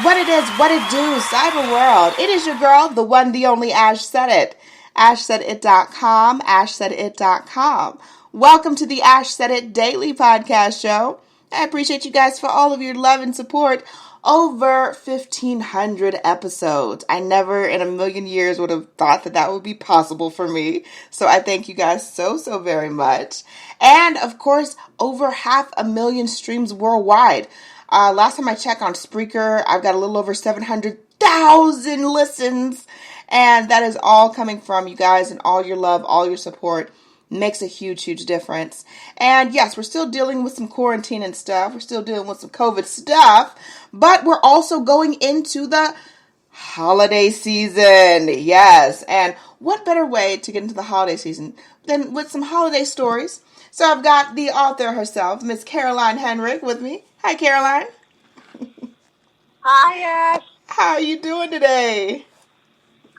What it is, what it do, cyber world. It is your girl, the one, the only Ash said it. AshSaidIt.com, AshSaidIt.com. Welcome to the Ash Said It Daily Podcast Show. I appreciate you guys for all of your love and support. Over 1,500 episodes. I never in a million years would have thought that that would be possible for me. So I thank you guys so very much. And of course, over 500,000 streams worldwide. Last time I checked on Spreaker, I've got a little over 700,000 listens. And that is all coming from you guys and all your love, all your support. Makes a huge difference. And yes, we're still dealing with some quarantine and stuff. We're still dealing with some COVID stuff. But we're also going into the holiday season. Yes. And what better way to get into the holiday season than with some holiday stories? So I've got the author herself, Miss Caroline Henrich, with me. Hi, Caroline. Hi, Ash. How are you doing today?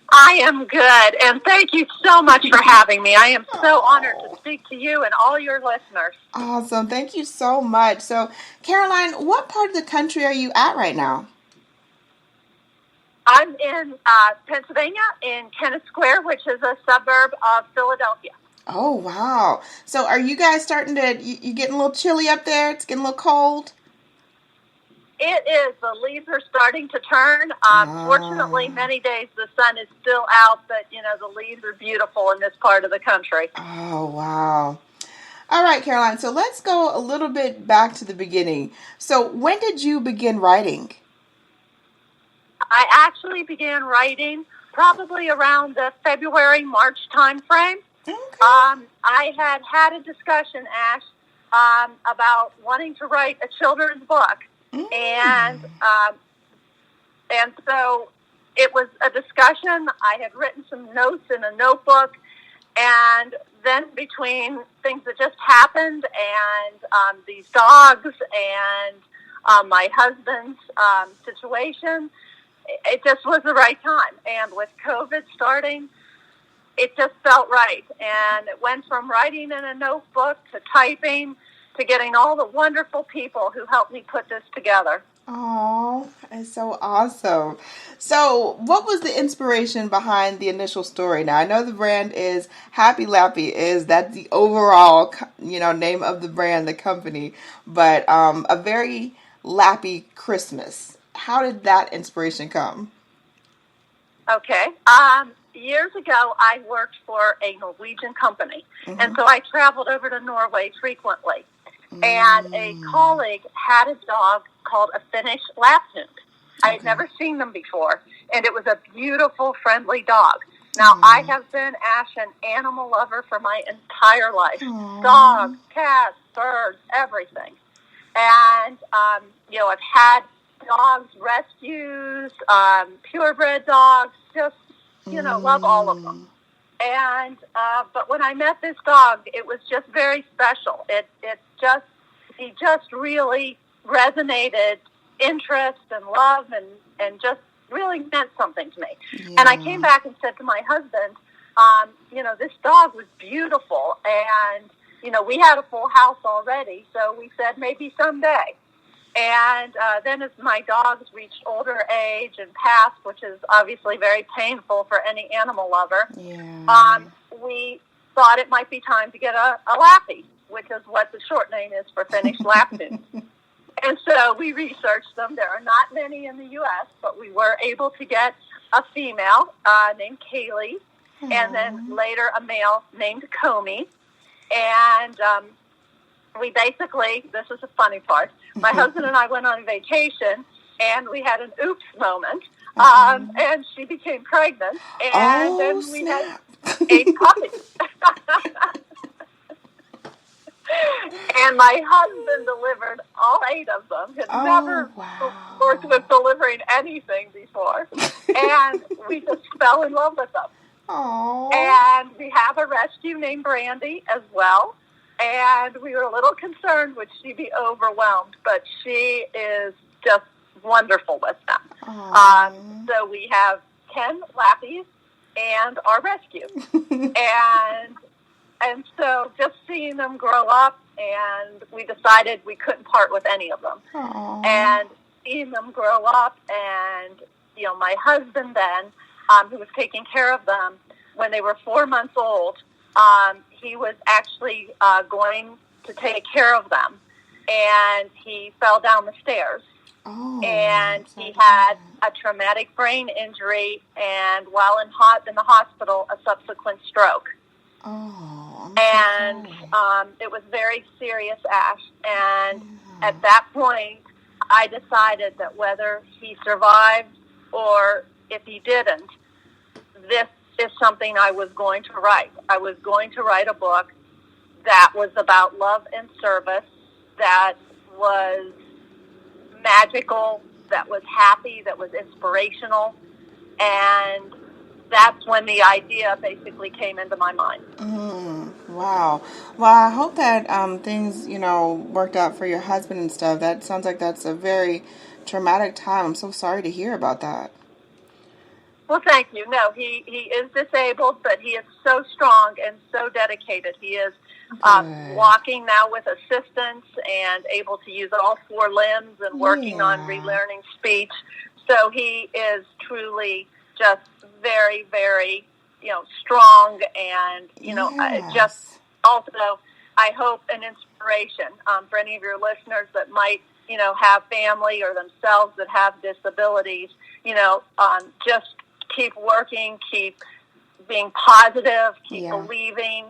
I am good, and thank you so much for having me. I am so honored to speak to you and all your listeners. Awesome. Thank you so much. So, Caroline, what part of the country are you at right now? I'm in Pennsylvania, in Kennett Square, which is a suburb of Philadelphia. Oh, wow. So are you guys starting to, you getting a little chilly up there? It's getting a little cold? It is. The leaves are starting to turn. Fortunately, many days the sun is still out, but, the leaves are beautiful in this part of the country. Oh, wow. All right, Caroline. So let's go a little bit back to the beginning. So when did you begin writing? I actually began writing probably around the February, March time frame. Okay. I had a discussion, Ash, about wanting to write a children's book. And so it was a discussion. I had written some notes in a notebook, and then between things that just happened and these dogs and my husband's situation, it just was the right time. And with COVID starting, it just felt right. And it went from writing in a notebook to typing to getting all the wonderful people who helped me put this together. Oh, it's so awesome. So what was the inspiration behind the initial story? Now, I know the brand is Happy Lappy, that's the overall, name of the brand, the company, but a very lappy Christmas. How did that inspiration come? Okay. Years ago, I worked for a Norwegian company, and so I traveled over to Norway frequently. And a colleague had a dog called a Finnish Lapphund. I had never seen them before, and it was a beautiful, friendly dog. Now, I have been, Ash, an animal lover for my entire life. Dogs, cats, birds, everything. And, I've had dogs, rescues, purebred dogs, just, love all of them. And, but when I met this dog, it was just very special. He just really resonated interest and love and just really meant something to me. Yeah. And I came back and said to my husband, this dog was beautiful. And, we had a full house already. So we said maybe someday. And then as my dogs reached older age and passed, which is obviously very painful for any animal lover, we thought it might be time to get a Lappy, which is what the short name is for Finish Lapphunds. And so we researched them. There are not many in the U.S., but we were able to get a female named Kaylee, and then later a male named Comey. And we basically, this is the funny part, my husband and I went on vacation, and we had an oops moment, and she became pregnant, and then we had 8 puppies. And my husband delivered all 8 of them. Had never worked with delivering anything before. And we just fell in love with them. Aww. And we have a rescue named Brandi as well. And we were a little concerned would she be overwhelmed, but she is just wonderful with them. So we have 10 Lappies and our rescue. And so just seeing them grow up, and we decided we couldn't part with any of them. Aww. And seeing them grow up, and, my husband then, who was taking care of them, when they were 4 months old, he was actually going to take care of them, and he fell down the stairs. Oh, and he had a traumatic brain injury, and while in the hospital, a subsequent stroke. Oh, and it was very serious, Ash. And at that point, I decided that whether he survived or if he didn't, this is something I was going to write. I was going to write a book that was about love and service, that was magical, that was happy, that was inspirational, and that's when the idea basically came into my mind. Wow. Well, I hope that things, worked out for your husband and stuff. That sounds like that's a very traumatic time. I'm so sorry to hear about that. Well, thank you. No, he is disabled, but he is so strong and so dedicated. He is walking now with assistance and able to use all 4 limbs and working on relearning speech. So he is truly just very, very, strong and, just also, I hope, an inspiration for any of your listeners that might, have family or themselves that have disabilities, just keep working, keep being positive, keep believing,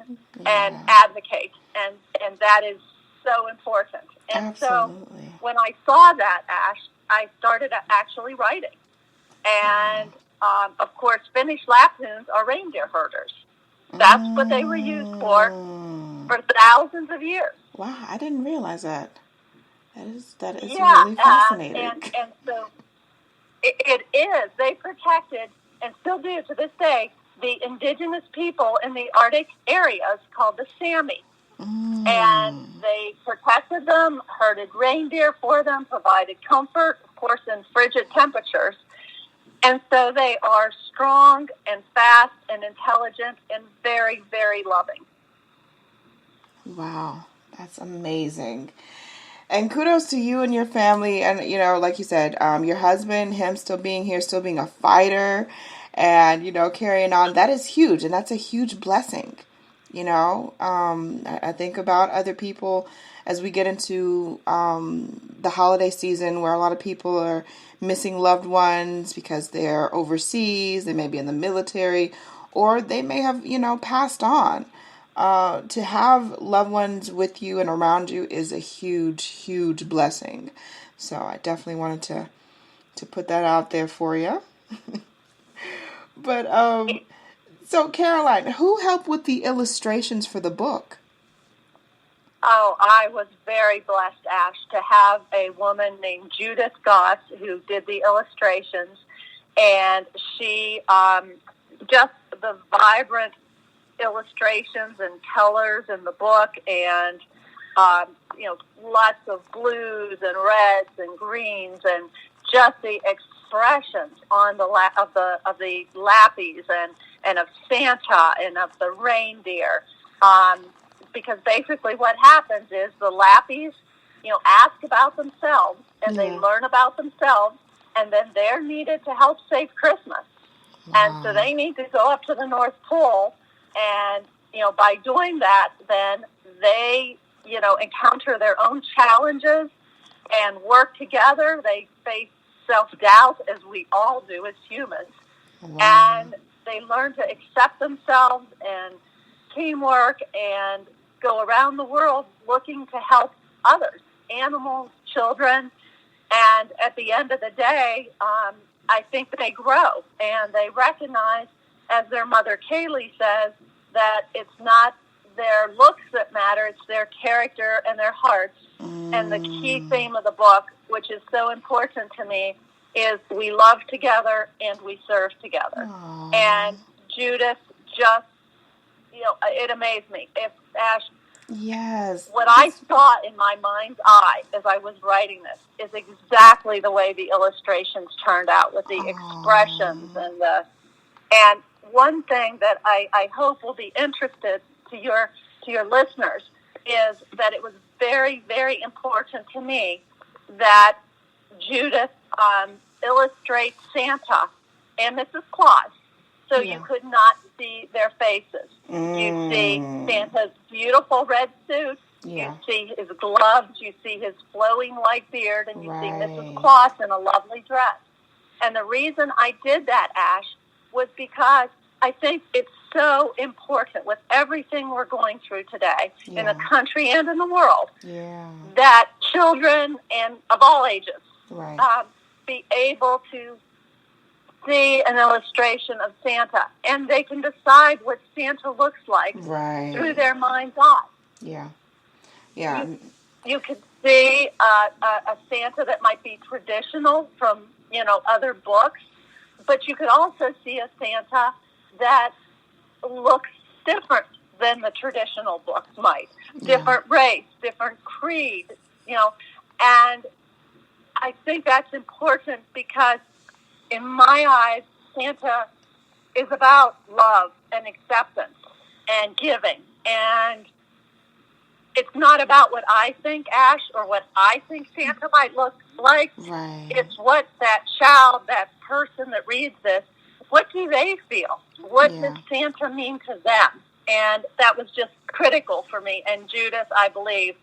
and advocate. And that is so important. And Absolutely. So when I saw that, Ash, I started actually writing. And, of course, Finnish Lapphunds are reindeer herders. That's what they were used for thousands of years. Wow, I didn't realize that. That is really fascinating. And so it is. They protected, and still do to this day, the indigenous people in the Arctic areas called the Sami. And they protected them, herded reindeer for them, provided comfort, of course, in frigid temperatures. And so they are strong and fast and intelligent and very, very loving. Wow, that's amazing. And kudos to you and your family. And, like you said, your husband, him still being here, still being a fighter and, carrying on. That is huge. And that's a huge blessing. I think about other people as we get into the holiday season where a lot of people are missing loved ones because they're overseas, they may be in the military, or they may have, passed on. To have loved ones with you and around you is a huge, huge blessing. So I definitely wanted to put that out there for you. But, so Caroline, who helped with the illustrations for the book? Oh, I was very blessed, Ash, to have a woman named Judith Goss who did the illustrations, and she just the vibrant illustrations and colors in the book, and lots of blues and reds and greens, and just the expressions on of the Lappies and of Santa and of the reindeer. Because basically what happens is the Lappies, ask about themselves, and they learn about themselves, and then they're needed to help save Christmas. And so they need to go up to the North Pole, and, by doing that, then they, encounter their own challenges and work together. They face self-doubt, as we all do as humans. And they learn to accept themselves and teamwork and go around the world looking to help others, animals, children. And at the end of the day, I think they grow and they recognize, as their mother Kaylee says, that it's not their looks that matter, it's their character and their hearts. And the key theme of the book, which is so important to me, is we love together and we serve together. And Judith just, it amazed me. Ash, yes, what I saw in my mind's eye as I was writing this is exactly the way the illustrations turned out, with the expressions and one thing that I hope will be interested to your listeners is that it was very, very important to me that Judith illustrates Santa and Mrs. Claus, so you could not see their faces. You see Santa's beautiful red suit. You see his gloves. You see his flowing light beard, and you see Mrs. Claus in a lovely dress. And the reason I did that, Ash, was because I think it's so important with everything we're going through today in the country and in the world that children and of all ages be able to see an illustration of Santa, and they can decide what Santa looks like through their mind's eye. You could see a Santa that might be traditional from, other books, but you could also see a Santa that looks different than the traditional books might. Different race, different creed, and I think that's important because in my eyes, Santa is about love and acceptance and giving. And it's not about what I think, Ash, or what I think Santa might look like. It's what that child, that person that reads this, what do they feel? What does Santa mean to them? And that was just critical for me. And Judith, I believe,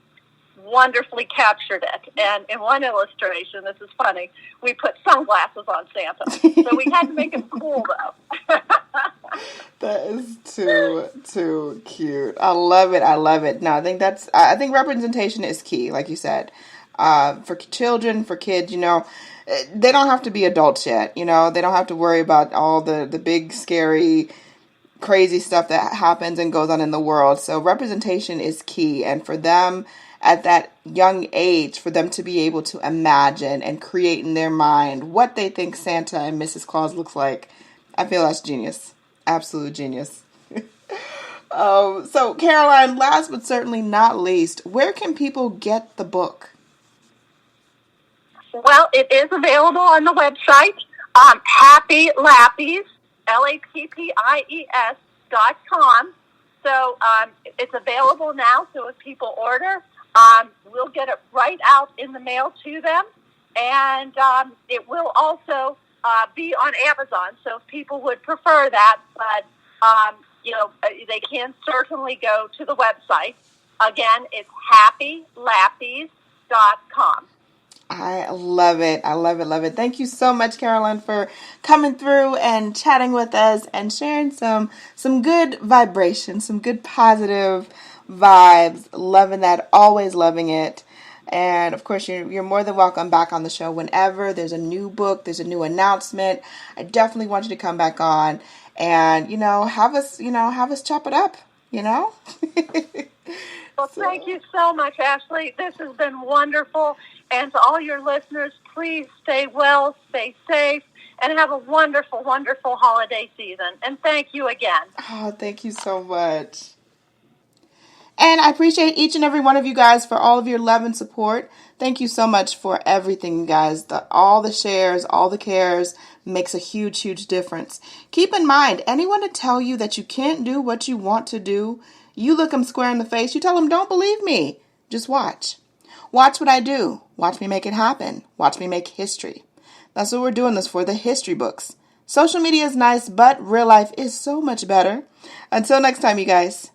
wonderfully captured it. And in one illustration, this is funny, we put sunglasses on Santa. So we had to make him cool, though. That is too cute. I love it. No, I think representation is key, like you said. For children, for kids, they don't have to be adults yet. They don't have to worry about all the big, scary, crazy stuff that happens and goes on in the world. So representation is key. And for them, at that young age, for them to be able to imagine and create in their mind what they think Santa and Mrs. Claus looks like, I feel that's genius. Absolute genius. So, Caroline, last but certainly not least, where can people get the book? Well, it is available on the website, Happy Lappies, LAPPIES.com. So it's available now, so if people order, we'll get it right out in the mail to them. And it will also be on Amazon, so if people would prefer that. But, they can certainly go to the website. Again, it's happylappies.com. I love it. Thank you so much, Caroline, for coming through and chatting with us and sharing some good vibrations, some good positive vibes. Loving that, always loving it. And of course, you're more than welcome back on the show whenever there's a new book, there's a new announcement. I definitely want you to come back on and have us chop it up. Well, thank you so much, Ashley. This has been wonderful. And to all your listeners, please stay well, stay safe, and have a wonderful, wonderful holiday season. And thank you again. Oh, thank you so much. And I appreciate each and every one of you guys for all of your love and support. Thank you so much for everything, you guys. All the shares, all the cares makes a huge, huge difference. Keep in mind, anyone to tell you that you can't do what you want to do, you look them square in the face. You tell them, don't believe me. Just watch. Watch what I do. Watch me make it happen. Watch me make history. That's what we're doing this for, the history books. Social media is nice, but real life is so much better. Until next time, you guys.